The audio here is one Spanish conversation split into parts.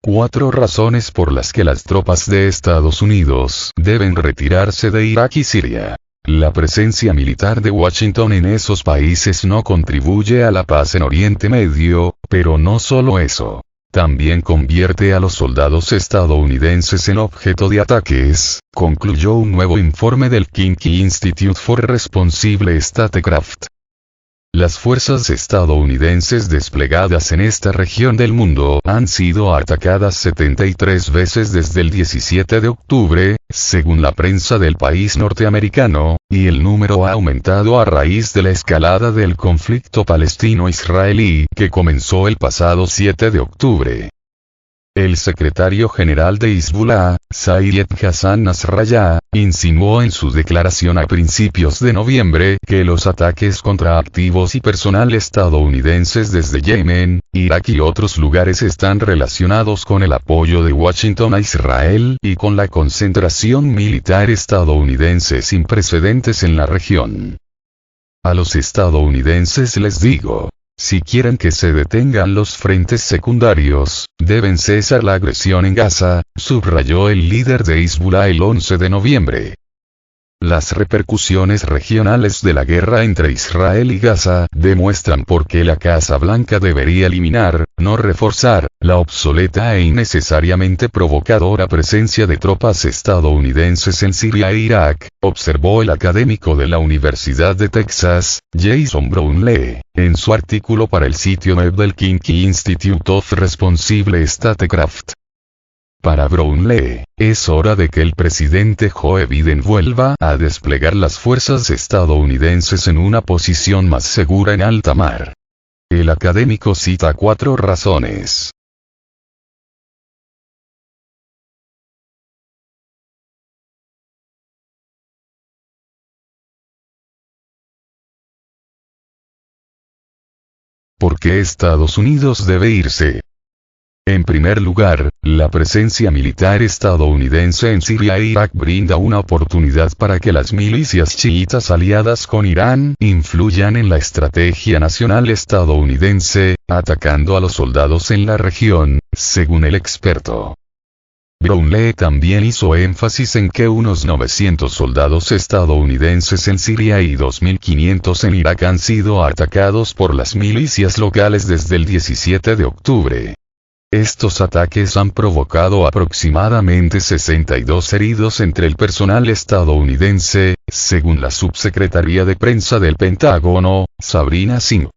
4 razones por las que las tropas de Estados Unidos deben retirarse de Irak y Siria. La presencia militar de Washington en esos países no contribuye a la paz en Oriente Medio, pero no solo eso. También convierte a los soldados estadounidenses en objeto de ataques, concluyó un nuevo informe del Kinky Institute for Responsible Statecraft. Las fuerzas estadounidenses desplegadas en esta región del mundo han sido atacadas 73 veces desde el 17 de octubre, según la prensa del país norteamericano, y el número ha aumentado a raíz de la escalada del conflicto palestino-israelí que comenzó el pasado 7 de octubre. El secretario general de Hezbollah, Sayed Hassan Nasrallah, insinuó en su declaración a principios de noviembre que los ataques contra activos y personal estadounidenses desde Yemen, Irak y otros lugares están relacionados con el apoyo de Washington a Israel y con la concentración militar estadounidense sin precedentes en la región. A los estadounidenses les digo: si quieren que se detengan los frentes secundarios, deben cesar la agresión en Gaza, subrayó el líder de Hezbollah el 11 de noviembre. Las repercusiones regionales de la guerra entre Israel y Gaza demuestran por qué la Casa Blanca debería eliminar, no reforzar, la obsoleta e innecesariamente provocadora presencia de tropas estadounidenses en Siria e Irak, observó el académico de la Universidad de Texas, Jason Brownlee, en su artículo para el sitio web del Kinky Institute of Responsible Statecraft. Para Brownlee, es hora de que el presidente Joe Biden vuelva a desplegar las fuerzas estadounidenses en una posición más segura en alta mar. El académico cita 4 razones. ¿Por qué Estados Unidos debe irse? En primer lugar, la presencia militar estadounidense en Siria e Irak brinda una oportunidad para que las milicias chiitas aliadas con Irán influyan en la estrategia nacional estadounidense, atacando a los soldados en la región, según el experto. Brownlee también hizo énfasis en que unos 900 soldados estadounidenses en Siria y 2.500 en Irak han sido atacados por las milicias locales desde el 17 de octubre. Estos ataques han provocado aproximadamente 62 heridos entre el personal estadounidense, según la subsecretaría de prensa del Pentágono, Sabrina Singh.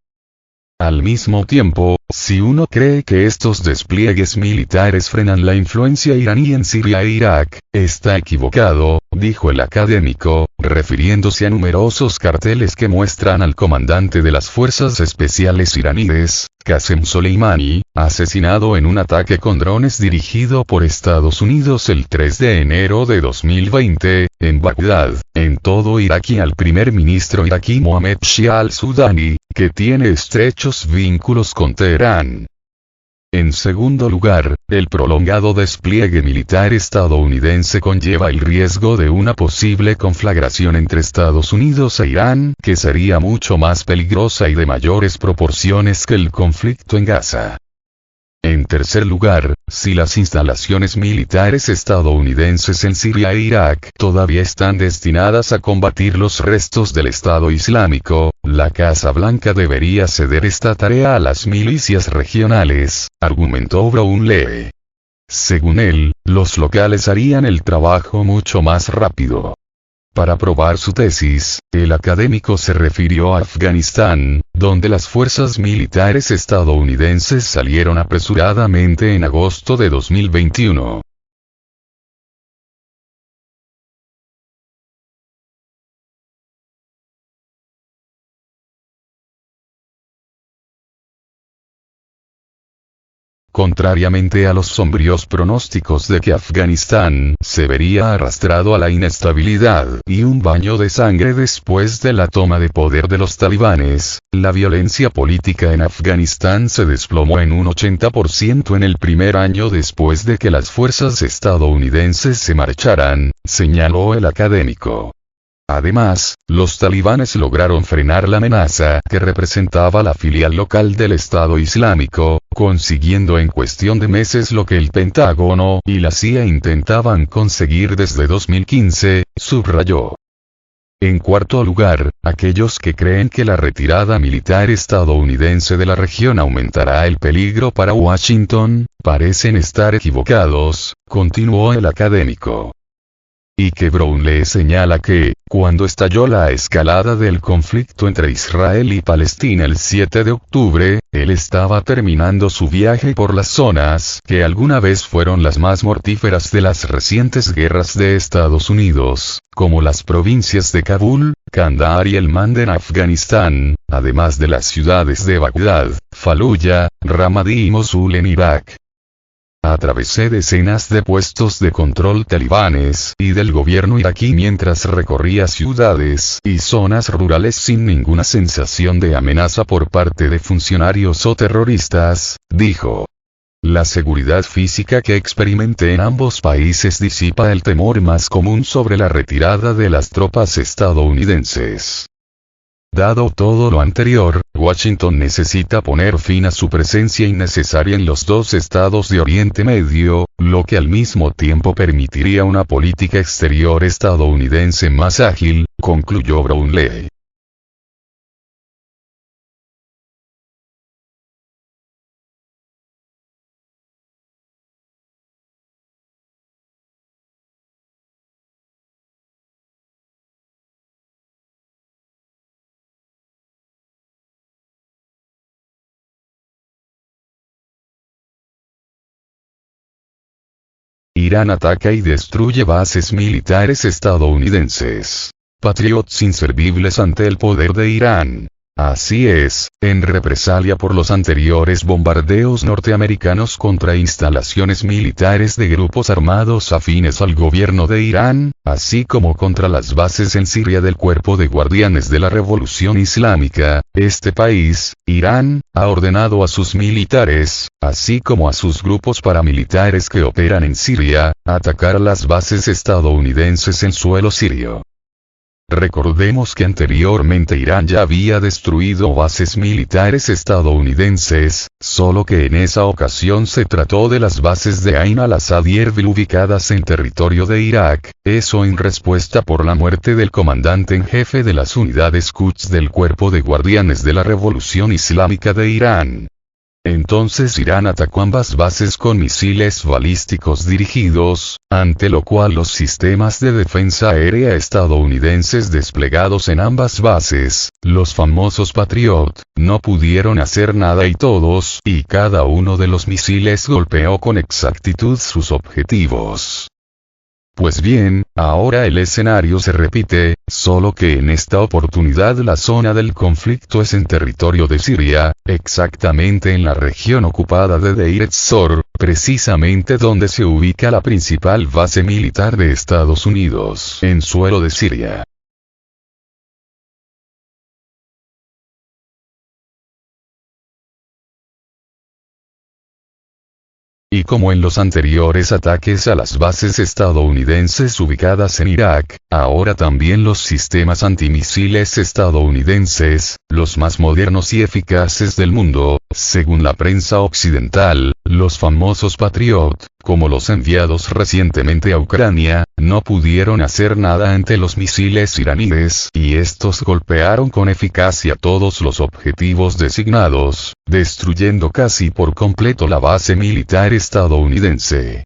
Al mismo tiempo, si uno cree que estos despliegues militares frenan la influencia iraní en Siria e Irak, está equivocado, dijo el académico, refiriéndose a numerosos carteles que muestran al comandante de las fuerzas especiales iraníes, Qasem Soleimani, asesinado en un ataque con drones dirigido por Estados Unidos el 3 de enero de 2020, en Bagdad, en todo Irak, y al primer ministro iraquí Mohamed Shia al-Sudani, que tiene estrechos vínculos con Teherán. En segundo lugar, el prolongado despliegue militar estadounidense conlleva el riesgo de una posible conflagración entre Estados Unidos e Irán, que sería mucho más peligrosa y de mayores proporciones que el conflicto en Gaza. En tercer lugar, si las instalaciones militares estadounidenses en Siria e Irak todavía están destinadas a combatir los restos del Estado Islámico, la Casa Blanca debería ceder esta tarea a las milicias regionales, argumentó Brownlee. Según él, los locales harían el trabajo mucho más rápido. Para probar su tesis, el académico se refirió a Afganistán, donde las fuerzas militares estadounidenses salieron apresuradamente en agosto de 2021. Contrariamente a los sombríos pronósticos de que Afganistán se vería arrastrado a la inestabilidad y un baño de sangre después de la toma de poder de los talibanes, la violencia política en Afganistán se desplomó en un 80% en el primer año después de que las fuerzas estadounidenses se marcharan, señaló el académico. Además, los talibanes lograron frenar la amenaza que representaba la filial local del Estado Islámico, consiguiendo en cuestión de meses lo que el Pentágono y la CIA intentaban conseguir desde 2015, subrayó. En cuarto lugar, aquellos que creen que la retirada militar estadounidense de la región aumentará el peligro para Washington, parecen estar equivocados, continuó el académico. Y que Brownlee señala que, cuando estalló la escalada del conflicto entre Israel y Palestina el 7 de octubre, él estaba terminando su viaje por las zonas que alguna vez fueron las más mortíferas de las recientes guerras de Estados Unidos, como las provincias de Kabul, Kandahar y Helmand en Afganistán, además de las ciudades de Bagdad, Fallujah, Ramadi y Mosul en Irak. Atravesé decenas de puestos de control talibanes y del gobierno iraquí mientras recorría ciudades y zonas rurales sin ninguna sensación de amenaza por parte de funcionarios o terroristas, dijo. La seguridad física que experimenté en ambos países disipa el temor más común sobre la retirada de las tropas estadounidenses. Dado todo lo anterior, Washington necesita poner fin a su presencia innecesaria en los dos estados de Oriente Medio, lo que al mismo tiempo permitiría una política exterior estadounidense más ágil, concluyó Brownlee. Irán ataca y destruye bases militares estadounidenses. Patriots inservibles ante el poder de Irán. Así es, en represalia por los anteriores bombardeos norteamericanos contra instalaciones militares de grupos armados afines al gobierno de Irán, así como contra las bases en Siria del Cuerpo de Guardianes de la Revolución Islámica, este país, Irán, ha ordenado a sus militares, así como a sus grupos paramilitares que operan en Siria, atacar las bases estadounidenses en suelo sirio. Recordemos que anteriormente Irán ya había destruido bases militares estadounidenses, solo que en esa ocasión se trató de las bases de Ain al-Asad y Erbil ubicadas en territorio de Irak, eso en respuesta por la muerte del comandante en jefe de las unidades Quds del Cuerpo de Guardianes de la Revolución Islámica de Irán. Entonces Irán atacó ambas bases con misiles balísticos dirigidos, ante lo cual los sistemas de defensa aérea estadounidenses desplegados en ambas bases, los famosos Patriot, no pudieron hacer nada y todos y cada uno de los misiles golpeó con exactitud sus objetivos. Pues bien, ahora el escenario se repite, solo que en esta oportunidad la zona del conflicto es en territorio de Siria, exactamente en la región ocupada de Deir ez-Zor, precisamente donde se ubica la principal base militar de Estados Unidos en suelo de Siria. Y como en los anteriores ataques a las bases estadounidenses ubicadas en Irak, ahora también los sistemas antimisiles estadounidenses, los más modernos y eficaces del mundo, según la prensa occidental, los famosos Patriot, como los enviados recientemente a Ucrania, no pudieron hacer nada ante los misiles iraníes y estos golpearon con eficacia todos los objetivos designados, destruyendo casi por completo la base militar estadounidense.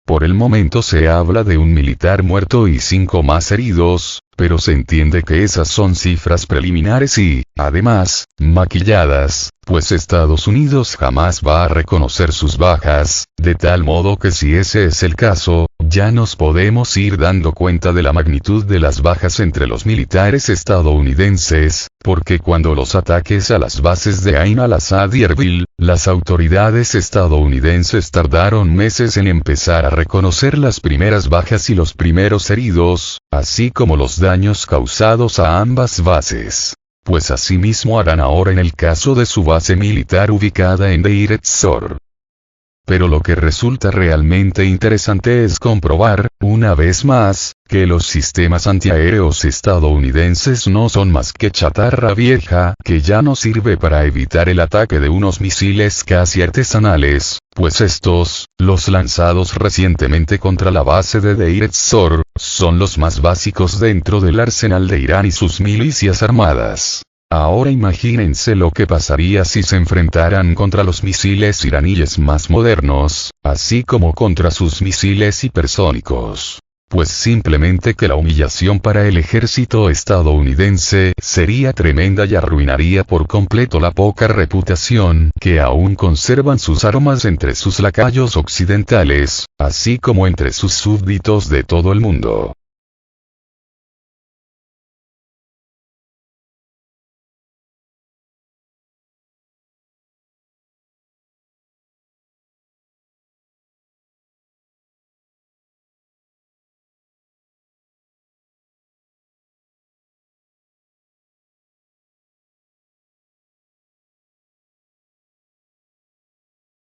Por el momento se habla de un militar muerto y 5 más heridos, pero se entiende que esas son cifras preliminares y, además, maquilladas, pues Estados Unidos jamás va a reconocer sus bajas, de tal modo que si ese es el caso, ya nos podemos ir dando cuenta de la magnitud de las bajas entre los militares estadounidenses, porque cuando los ataques a las bases de Ain al-Asad y Erbil, las autoridades estadounidenses tardaron meses en empezar a reconocer las primeras bajas y los primeros heridos, así como los daños causados a ambas bases. Pues asimismo harán ahora en el caso de su base militar ubicada en Deir ez-Zor. Pero lo que resulta realmente interesante es comprobar, una vez más, que los sistemas antiaéreos estadounidenses no son más que chatarra vieja que ya no sirve para evitar el ataque de unos misiles casi artesanales, pues estos, los lanzados recientemente contra la base de Deir ez-Zor, son los más básicos dentro del arsenal de Irán y sus milicias armadas. Ahora imagínense lo que pasaría si se enfrentaran contra los misiles iraníes más modernos, así como contra sus misiles hipersónicos. Pues simplemente que la humillación para el ejército estadounidense sería tremenda y arruinaría por completo la poca reputación que aún conservan sus armas entre sus lacayos occidentales, así como entre sus súbditos de todo el mundo.